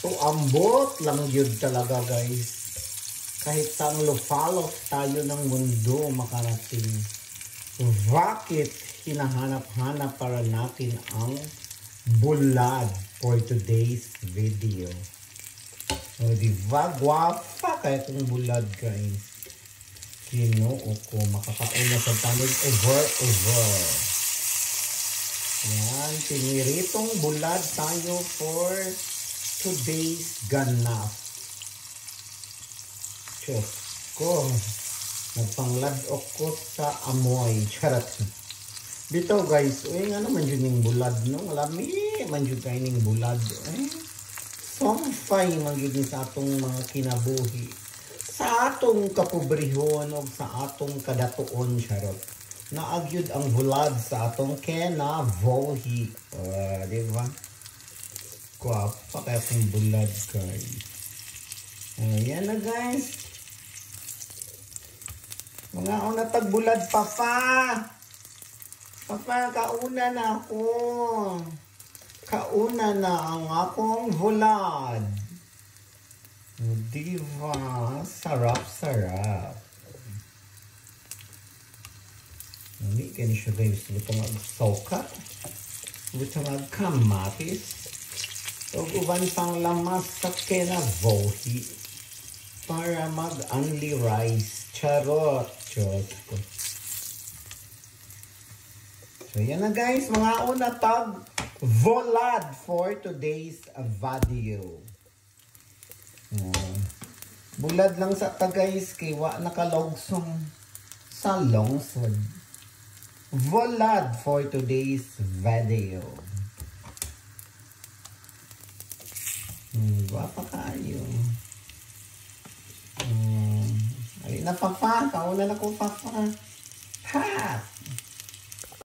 So, ambot lang yun talaga, guys. Kahit saan lupalot tayo ng mundo makarating. Bakit hinahanap-hanap para natin ang bulad for today's video? O, diba? Guwapa kaya kung bulad, guys. Ginoo ko, makakauna sa tanod over. Yan, piniritong bulad tayo for today's ganap. Diyos ko, nagpangladok ko sa amoy. Charot. Dito guys, uy nga naman yun yung bulad, no? Lami, man yun kayo yung bulad. Somfay man yun sa atong mga kinabuhi. Sa atong kapobrehon o sa atong kadatuon, charot. Naagyod ang bulad sa atong kinabuhi. Diba? Kwapa kaya kong bulad, guys. Ayan na, guys. Mga una tagbulad, papa. Papa, kauna na ako. Kauna na ang akong bulad. Diba? Sarap. Hindi ka ni siya, guys. Butang agsoka. Butang agkamatis. O uban pang lamas sa kinabuhi. Para mag-only rice. Charot. Diyos ko. So, yan na, guys. Mga una tag volad for today's video. Bulad lang sa ta, guys. Kay wa nakalogsong sa longsod. Volad for today's video. Guwapa kayo. Ay na, papa. Kauna na ko, papa. Ha!